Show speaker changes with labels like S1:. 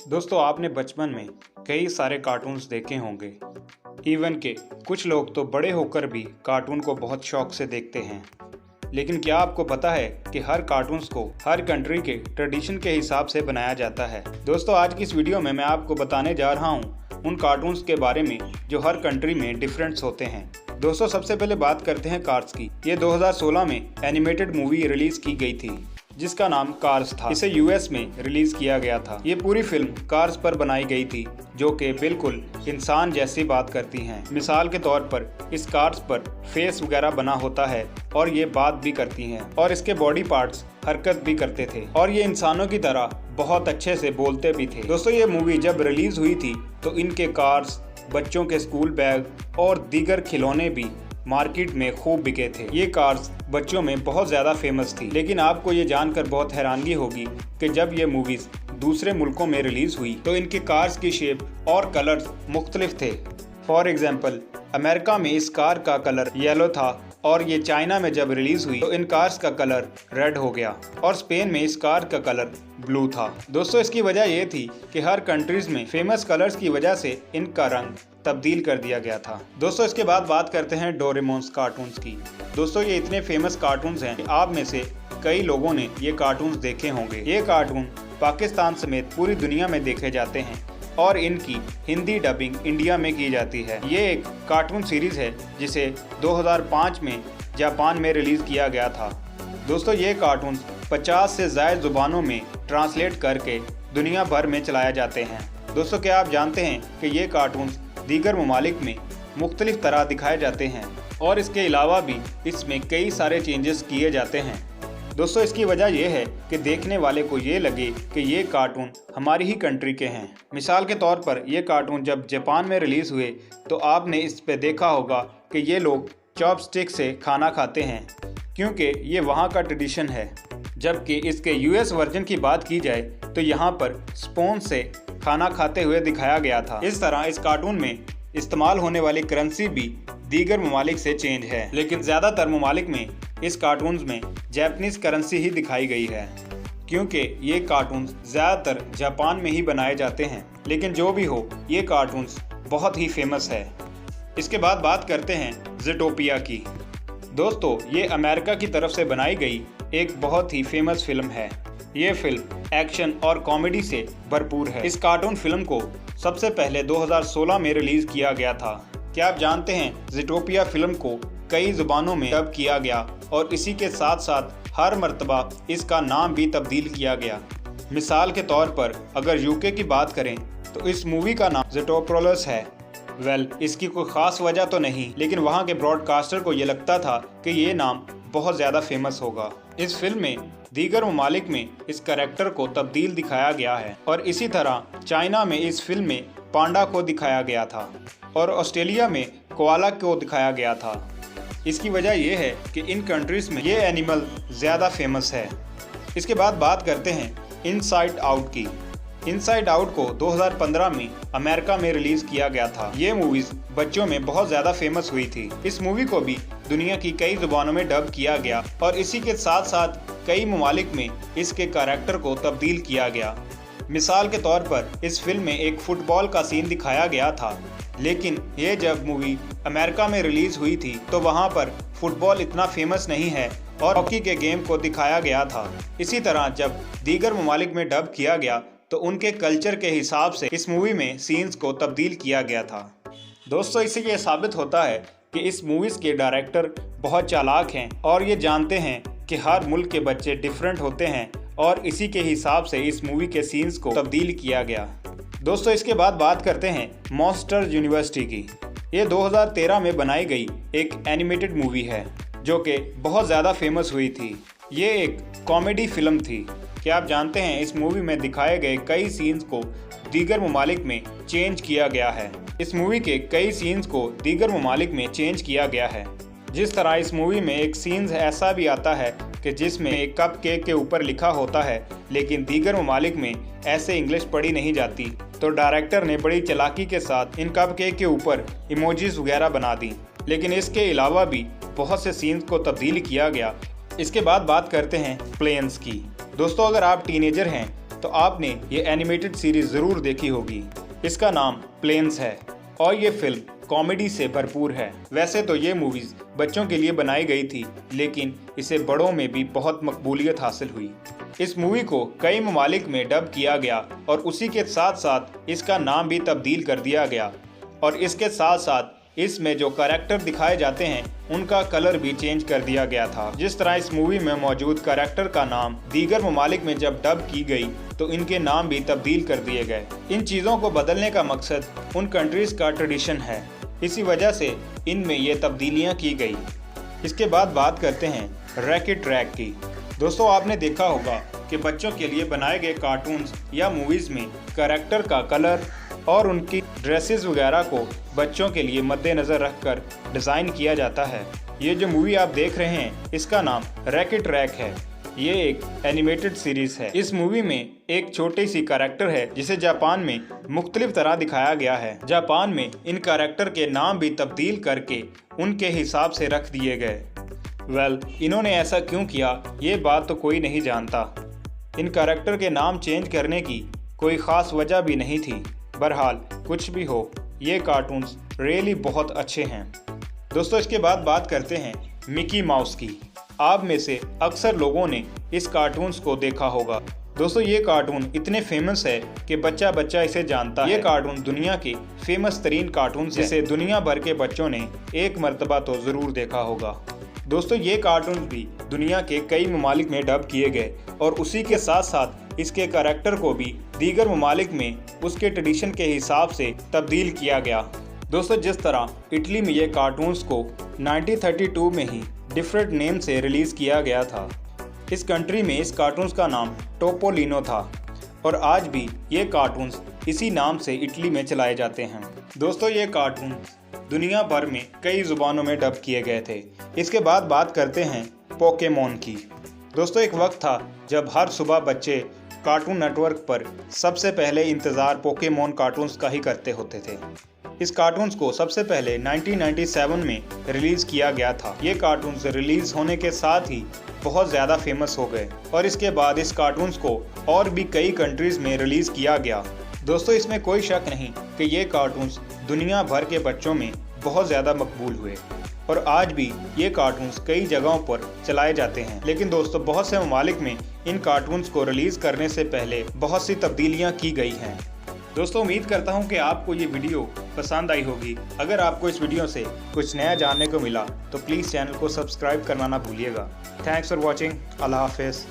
S1: दोस्तों आपने बचपन में कई सारे कार्टून्स देखे होंगे। इवन के कुछ लोग तो बड़े होकर भी कार्टून को बहुत शौक से देखते हैं। लेकिन क्या आपको पता है कि हर कार्टून्स को हर कंट्री के ट्रेडिशन के हिसाब से बनाया जाता है। दोस्तों आज की इस वीडियो में मैं आपको बताने जा रहा हूँ उन कार्टून्स के बारे में जो हर कंट्री में डिफरेंट्स होते हैं। दोस्तों सबसे पहले बात करते हैं कार्स की। ये 2016 में एनिमेटेड मूवी रिलीज की गई थी जिसका नाम कार्स था। इसे यूएस में रिलीज किया गया था। ये पूरी फिल्म कार्स पर बनाई गई थी जो कि बिल्कुल इंसान जैसी बात करती हैं। मिसाल के तौर पर इस कार्स पर फेस वगैरह बना होता है और ये बात भी करती हैं और इसके बॉडी पार्ट्स हरकत भी करते थे और ये इंसानों की तरह बहुत अच्छे से बोलते भी थे। दोस्तों ये मूवी जब रिलीज हुई थी तो इनके कार्स, बच्चों के स्कूल बैग और दीगर खिलौने भी मार्केट में खूब बिके थे। ये कार्स बच्चों में बहुत ज़्यादा फेमस थी। लेकिन आपको ये जानकर बहुत हैरानगी होगी कि जब ये मूवीज़ दूसरे मुल्कों में रिलीज़ हुई तो इनके कार्स की शेप और कलर्स मुख्तलिफ थे। फॉर एग्जांपल अमेरिका में इस कार का कलर येलो था और ये चाइना में जब रिलीज़ हुई तो इन कार्स का कलर रेड हो गया और स्पेन में इस कार का कलर ब्लू था। दोस्तों इसकी वजह ये थी कि हर कंट्रीज में फेमस कलर्स की वजह से इनका रंग तब्दील कर दिया गया था। दोस्तों इसके बाद बात करते हैं डोरेमोन्स कार्टून्स की। दोस्तों ये इतने फेमस कार्टून्स हैं कि आप में से कई लोगों ने ये कार्टून्स देखे होंगे। ये कार्टून पाकिस्तान समेत पूरी दुनिया में देखे जाते हैं और इनकी हिंदी डबिंग इंडिया में की जाती है। ये एक कार्टून सीरीज है जिसे 2005 में जापान में रिलीज किया गया था। दोस्तों ये कार्टून 50 से ज़्यादा जुबानों में ट्रांसलेट करके दुनिया भर में चलाए जाते हैं। दोस्तों क्या आप जानते हैं कि ये कार्टून दीगर ममालिक में मुख्तलिफ तरह दिखाए जाते हैं और इसके अलावा भी इसमें कई सारे चेंजेस किए जाते हैं। दोस्तों इसकी वजह यह है कि देखने वाले को ये लगे कि ये कार्टून हमारी ही कंट्री के हैं। मिसाल के तौर पर ये कार्टून जब जापान में रिलीज़ हुए तो आपने इस पे देखा होगा कि ये लोग चॉपस्टिक से खाना खाते हैं क्योंकि ये वहाँ का ट्रेडिशन है। जबकि इसके यूएस वर्जन की बात की जाए तो यहाँ पर स्पून से खाना खाते हुए दिखाया गया था। इस तरह इस कार्टून में इस्तेमाल होने वाली करेंसी भी दीगर ममालिक से चेंज है, लेकिन ज़्यादातर ममालिक में इस कार्टून्स में जापानीज़ करेंसी ही दिखाई गई है क्योंकि ये कार्टून्स ज़्यादातर जापान में ही बनाए जाते हैं। लेकिन जो भी हो ये कार्टून्स बहुत ही फेमस है। इसके बाद बात करते हैं ज़ूटोपिया की। दोस्तों ये अमेरिका की तरफ से बनाई गई एक बहुत ही फेमस फिल्म है। ये फिल्म एक्शन और कॉमेडी से भरपूर है। इस कार्टून फिल्म को सबसे पहले 2016 में रिलीज किया गया था। क्या आप जानते हैं ज़ूटोपिया फिल्म को कई ज़ुबानों में डब किया गया और इसी के साथ साथ हर मर्तबा इसका नाम भी तब्दील किया गया। मिसाल के तौर पर अगर यूके की बात करें तो इस मूवी का नाम ज़ूटोपोलिस है। इसकी कोई ख़ास वजह तो नहीं, लेकिन वहाँ के ब्रॉडकास्टर को ये लगता था कि ये नाम बहुत ज़्यादा फेमस होगा। इस फिल्म में दीगर ममालिक में इस कैरेक्टर को तब्दील दिखाया गया है और इसी तरह चाइना में इस फिल्म में पांडा को दिखाया गया था और ऑस्ट्रेलिया में कोआला को दिखाया गया था। इसकी वजह यह है कि इन कंट्रीज में ये एनिमल ज़्यादा फेमस है। इसके बाद बात करते हैं इनसाइड आउट की। इनसाइड आउट को 2015 में अमेरिका में रिलीज किया गया था। ये मूवीज बच्चों में बहुत ज़्यादा फेमस हुई थी। इस मूवी को भी दुनिया की कई जुबानों में डब किया गया और इसी के साथ साथ कई ममालिक में इसके कैरेक्टर को तब्दील किया गया। मिसाल के तौर पर इस फिल्म में एक फुटबॉल का सीन दिखाया गया था, लेकिन ये जब मूवी अमेरिका में रिलीज हुई थी तो वहाँ पर फुटबॉल इतना फेमस नहीं है और हॉकी के गेम को दिखाया गया था। इसी तरह जब दीगर ममालिक में डब किया गया तो उनके कल्चर के हिसाब से इस मूवी में सीन्स को तब्दील किया गया था। दोस्तों इससे ये साबित होता है कि इस मूवीज़ के डायरेक्टर बहुत चालाक हैं और ये जानते हैं कि हर मुल्क के बच्चे डिफरेंट होते हैं और इसी के हिसाब से इस मूवी के सीन्स को तब्दील किया गया। दोस्तों इसके बाद बात करते हैं मॉन्स्टर यूनिवर्सिटी की। ये 2013 में बनाई गई एक एनिमेटेड मूवी है जो कि बहुत ज़्यादा फेमस हुई थी। ये एक कॉमेडी फिल्म थी। क्या आप जानते हैं इस मूवी में दिखाए गए कई सीन्स को दीगर ममालिक में चेंज किया गया है। इस मूवी के कई सीन्स को दीगर ममालिक में चेंज किया गया है। जिस तरह इस मूवी में एक सीन्स ऐसा भी आता है कि जिसमें एक कप केक के ऊपर लिखा होता है, लेकिन दीगर ममालिक में ऐसे इंग्लिश पढ़ी नहीं जाती, तो डायरेक्टर ने बड़ी चालाकी के साथ इन कप केक के ऊपर इमोजीज वगैरह बना दी। लेकिन इसके अलावा भी बहुत से सीन्स को तब्दील किया गया। इसके बाद बात करते हैं प्लेन्स की। दोस्तों अगर आप टीनेजर हैं तो आपने ये एनिमेटेड सीरीज ज़रूर देखी होगी। इसका नाम प्लेन्स है और ये फिल्म कॉमेडी से भरपूर है। वैसे तो ये मूवीज़ बच्चों के लिए बनाई गई थी, लेकिन इसे बड़ों में भी बहुत मकबूलियत हासिल हुई। इस मूवी को कई ममालिक में डब किया गया और उसी के साथ साथ इसका नाम भी तब्दील कर दिया गया और इसके साथ साथ इसमें जो कैरेक्टर दिखाए जाते हैं उनका कलर भी चेंज कर दिया गया था। जिस तरह इस मूवी में मौजूद कैरेक्टर का नाम दीगर ममालिक में जब डब की गई तो इनके नाम भी तब्दील कर दिए गए। इन चीज़ों को बदलने का मकसद उन कंट्रीज़ का ट्रेडिशन है, इसी वजह से इनमें ये तब्दीलियाँ की गई। इसके बाद बात करते हैं रैकेट रैग की। दोस्तों, आपने देखा होगा कि बच्चों के लिए बनाए गए कार्टून्स या मूवीज़ में कैरेक्टर का कलर और उनकी ड्रेसेस वगैरह को बच्चों के लिए मद्देनज़र रखकर डिज़ाइन किया जाता है। ये जो मूवी आप देख रहे हैं इसका नाम रैकेट रैग है। ये एक एनिमेटेड सीरीज़ है। इस मूवी में एक छोटी सी कैरेक्टर है जिसे जापान में मुख्तलिफ तरह दिखाया गया है। जापान में इन कैरेक्टर के नाम भी तब्दील करके उनके हिसाब से रख दिए गए। इन्होंने ऐसा क्यों किया ये बात तो कोई नहीं जानता। इन कैरेक्टर के नाम चेंज करने की कोई ख़ास वजह भी नहीं थी। बहरहाल कुछ भी हो, ये कार्टून्स रियली बहुत अच्छे हैं। दोस्तों, इसके बाद बात करते हैं मिकी माउस की। आप में से अक्सर लोगों ने इस कार्टून्स को देखा होगा। दोस्तों, ये कार्टून इतने फेमस है कि बच्चा बच्चा इसे जानता है। ये कार्टून दुनिया के फेमस तरीन कार्टून जिसे दुनिया भर के बच्चों ने एक मर्तबा तो ज़रूर देखा होगा। दोस्तों, ये कार्टून भी दुनिया के कई ममालिक में डब किए गए और उसी के साथ साथ इसके कैरेक्टर को भी दीगर ममालिक में उसके ट्रेडिशन के हिसाब से तब्दील किया गया। दोस्तों, जिस तरह इटली में ये कार्टून्स को 1932 में ही डिफरेंट नेम से रिलीज़ किया गया था। इस कंट्री में इस कार्टून्स का नाम टोपोलिनो था और आज भी ये कार्टून्स इसी नाम से इटली में चलाए जाते हैं। दोस्तों, ये कार्टून दुनिया भर में कई ज़ुबानों में डब किए गए थे। इसके बाद बात करते हैं पोकेमोन की। दोस्तों, एक वक्त था जब हर सुबह बच्चे कार्टून नेटवर्क पर सबसे पहले इंतज़ार पोकेमोन कार्टून्स का ही करते होते थे। इस कार्टून्स को सबसे पहले 1997 में रिलीज़ किया गया था। ये कार्टून्स रिलीज़ होने के साथ ही बहुत ज़्यादा फेमस हो गए और इसके बाद इस कार्टून्स को और भी कई कंट्रीज़ में रिलीज़ किया गया। दोस्तों, इसमें कोई शक नहीं कि ये कार्टून्स दुनिया भर के बच्चों में बहुत ज़्यादा मकबूल हुए और आज भी ये कार्टून्स कई जगहों पर चलाए जाते हैं। लेकिन दोस्तों, बहुत से ममालिक में इन कार्टून्स को रिलीज़ करने से पहले बहुत सी तब्दीलियाँ की गई हैं। दोस्तों, उम्मीद करता हूँ कि आपको ये वीडियो पसंद आई होगी। अगर आपको इस वीडियो से कुछ नया जानने को मिला तो प्लीज़ चैनल को सब्सक्राइब करना ना भूलिएगा। Thanks for watching. अल्लाह हाफिज़।